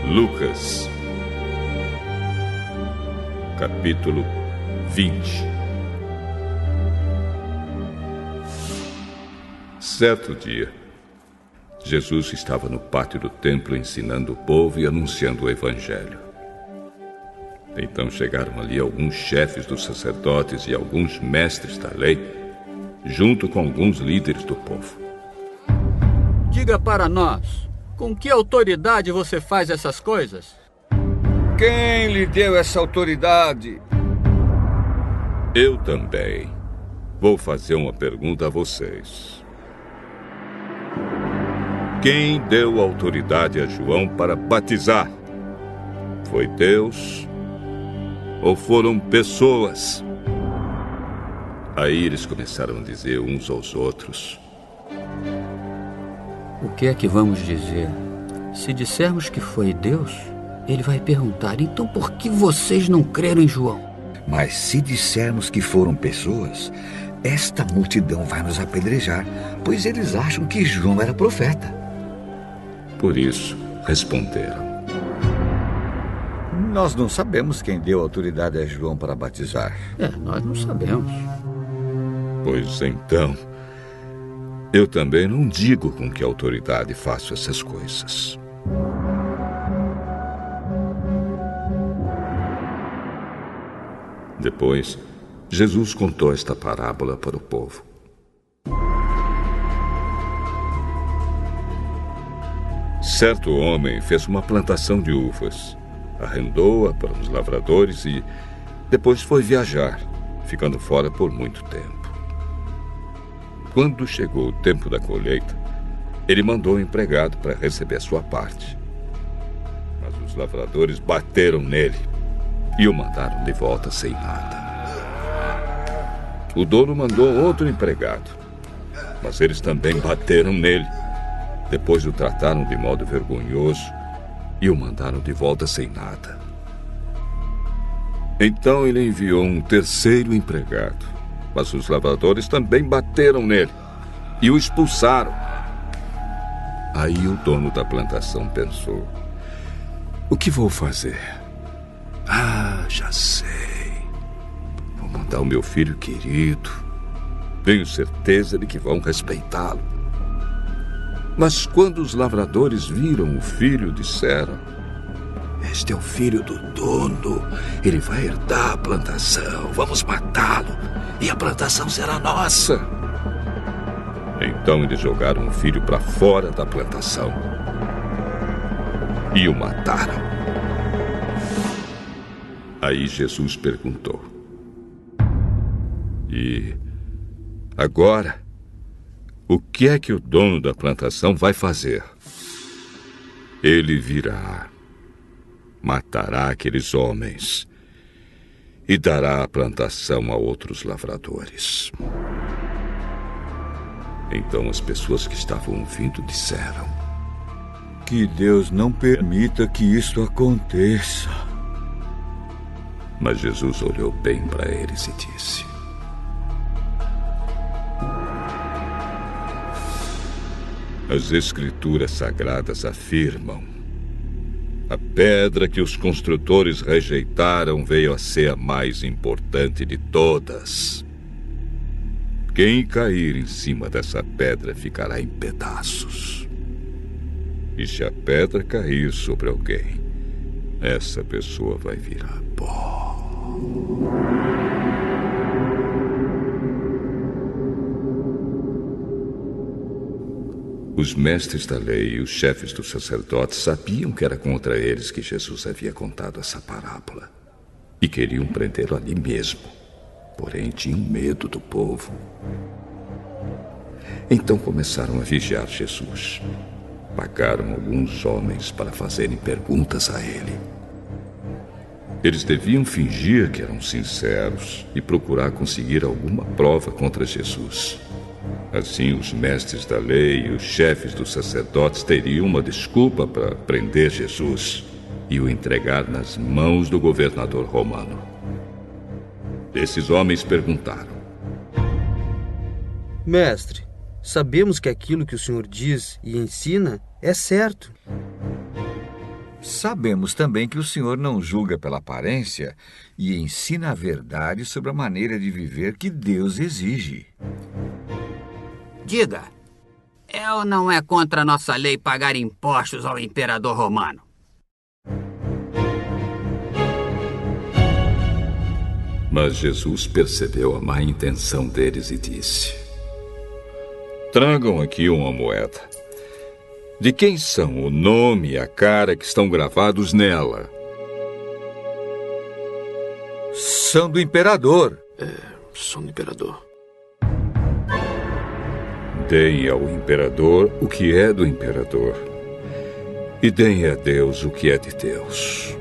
Lucas, capítulo 20. Certo dia, Jesus estava no pátio do templo ensinando o povo e anunciando o evangelho. Então chegaram ali alguns chefes dos sacerdotes e alguns mestres da lei, junto com alguns líderes do povo. Diga para nós, com que autoridade você faz essas coisas? Quem lhe deu essa autoridade? Eu também vou fazer uma pergunta a vocês. Quem deu autoridade a João para batizar? Foi Deus ou foram pessoas? Aí eles começaram a dizer uns aos outros: O que é que vamos dizer? Se dissermos que foi Deus, ele vai perguntar: então por que vocês não creram em João? Mas se dissermos que foram pessoas, esta multidão vai nos apedrejar, pois eles acham que João era profeta. Por isso, responderam: Nós não sabemos quem deu autoridade a João para batizar. Nós não sabemos. Pois então, eu também não digo com que autoridade faço essas coisas. Depois, Jesus contou esta parábola para o povo. Certo homem fez uma plantação de uvas, arrendou-a para os lavradores e depois foi viajar, ficando fora por muito tempo. Quando chegou o tempo da colheita, ele mandou um empregado para receber a sua parte. Mas os lavradores bateram nele e o mandaram de volta sem nada. O dono mandou outro empregado, mas eles também bateram nele. Depois o trataram de modo vergonhoso e o mandaram de volta sem nada. Então ele enviou um terceiro empregado, mas os lavradores também bateram nele e o expulsaram. Aí o dono da plantação pensou: o que vou fazer? Já sei. Vou mandar o meu filho querido. Tenho certeza de que vão respeitá-lo. Mas quando os lavradores viram o filho, disseram: este é o filho do dono. Ele vai herdar a plantação. Vamos matá-lo e a plantação será nossa. Então eles jogaram o filho para fora da plantação e o mataram. Aí Jesus perguntou: e agora, o que é que o dono da plantação vai fazer? Ele virá, matará aqueles homens e dará a plantação a outros lavradores. Então as pessoas que estavam ouvindo disseram: que Deus não permita que isso aconteça. Mas Jesus olhou bem para eles e disse: as Escrituras Sagradas afirmam: a pedra que os construtores rejeitaram veio a ser a mais importante de todas. Quem cair em cima dessa pedra ficará em pedaços. E se a pedra cair sobre alguém, essa pessoa vai virar pó. Os mestres da lei e os chefes dos sacerdotes sabiam que era contra eles que Jesus havia contado essa parábola e queriam prendê-lo ali mesmo, porém tinham medo do povo. Então começaram a vigiar Jesus. Pagaram alguns homens para fazerem perguntas a ele. Eles deviam fingir que eram sinceros e procurar conseguir alguma prova contra Jesus. Assim, os mestres da lei e os chefes dos sacerdotes teriam uma desculpa para prender Jesus e o entregar nas mãos do governador romano. Esses homens perguntaram: Mestre, sabemos que aquilo que o senhor diz e ensina é certo. Sabemos também que o Senhor não julga pela aparência e ensina a verdade sobre a maneira de viver que Deus exige. Diga, é ou não é contra a nossa lei pagar impostos ao imperador romano? Mas Jesus percebeu a má intenção deles e disse: tragam aqui uma moeda. De quem são o nome e a cara que estão gravados nela? São do imperador. São do imperador. Deem ao imperador o que é do imperador, e deem a Deus o que é de Deus.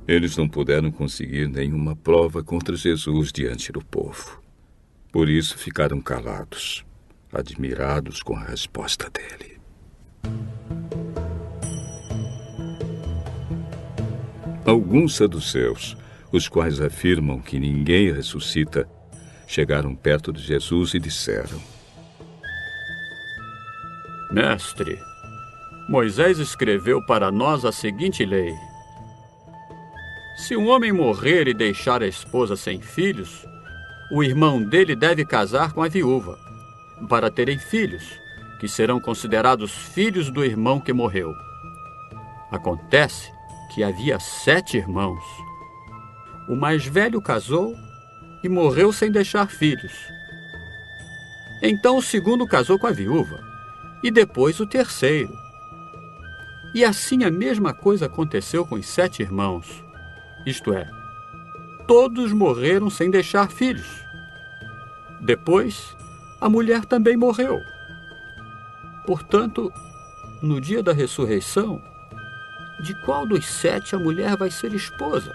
Eles não puderam conseguir nenhuma prova contra Jesus diante do povo. Por isso ficaram calados, admirados com a resposta dele. Alguns saduceus, os quais afirmam que ninguém ressuscita, chegaram perto de Jesus e disseram: Mestre, Moisés escreveu para nós a seguinte lei: se um homem morrer e deixar a esposa sem filhos, o irmão dele deve casar com a viúva, para terem filhos, que serão considerados filhos do irmão que morreu. Acontece que havia 7 irmãos. O mais velho casou e morreu sem deixar filhos. Então o segundo casou com a viúva, e depois o terceiro. E assim a mesma coisa aconteceu com os 7 irmãos. Isto é, todos morreram sem deixar filhos. Depois, a mulher também morreu. Portanto, no dia da ressurreição, de qual dos 7 a mulher vai ser esposa?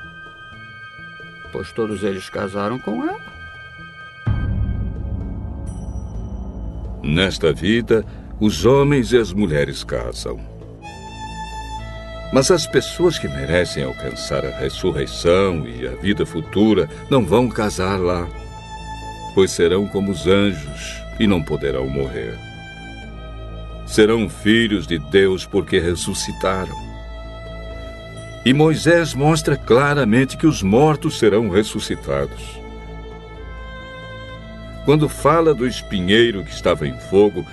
Pois todos eles casaram com ela. Nesta vida, os homens e as mulheres casam. Mas as pessoas que merecem alcançar a ressurreição e a vida futura não vão casar lá, pois serão como os anjos e não poderão morrer. Serão filhos de Deus porque ressuscitaram. E Moisés mostra claramente que os mortos serão ressuscitados. Quando fala do espinheiro que estava em fogo,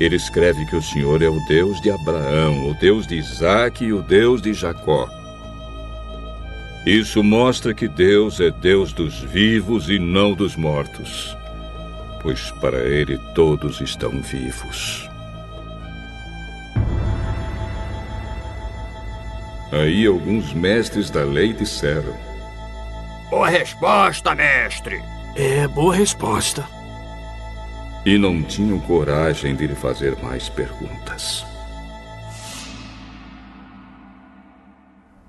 ele escreve que o Senhor é o Deus de Abraão, o Deus de Isaque e o Deus de Jacó. Isso mostra que Deus é Deus dos vivos e não dos mortos, pois para ele todos estão vivos. Aí alguns mestres da lei disseram: Boa resposta, mestre! Boa resposta. E não tinham coragem de lhe fazer mais perguntas.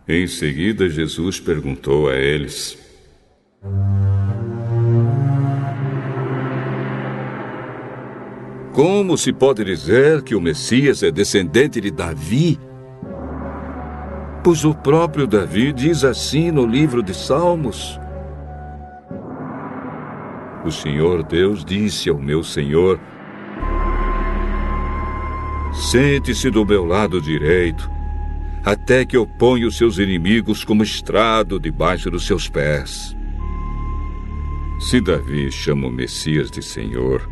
Em seguida, Jesus perguntou a eles: como se pode dizer que o Messias é descendente de Davi? Pois o próprio Davi diz assim no livro de Salmos: o Senhor Deus disse ao meu Senhor: sente-se do meu lado direito, até que eu ponha os seus inimigos como estrado debaixo dos seus pés. Se Davi chama o Messias de Senhor,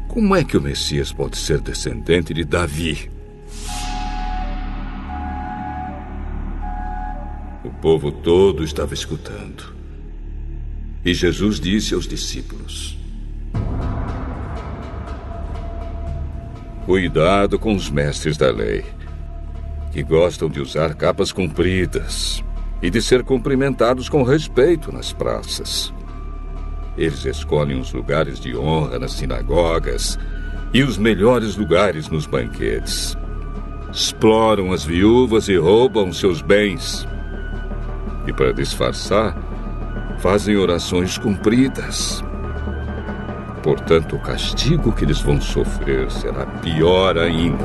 como é que o Messias pode ser descendente de Davi? O povo todo estava escutando. E Jesus disse aos discípulos: cuidado com os mestres da lei, que gostam de usar capas compridas e de ser cumprimentados com respeito nas praças. Eles escolhem os lugares de honra nas sinagogas e os melhores lugares nos banquetes. Exploram as viúvas e roubam seus bens. E para disfarçar, fazem orações compridas. Portanto, o castigo que eles vão sofrer será pior ainda.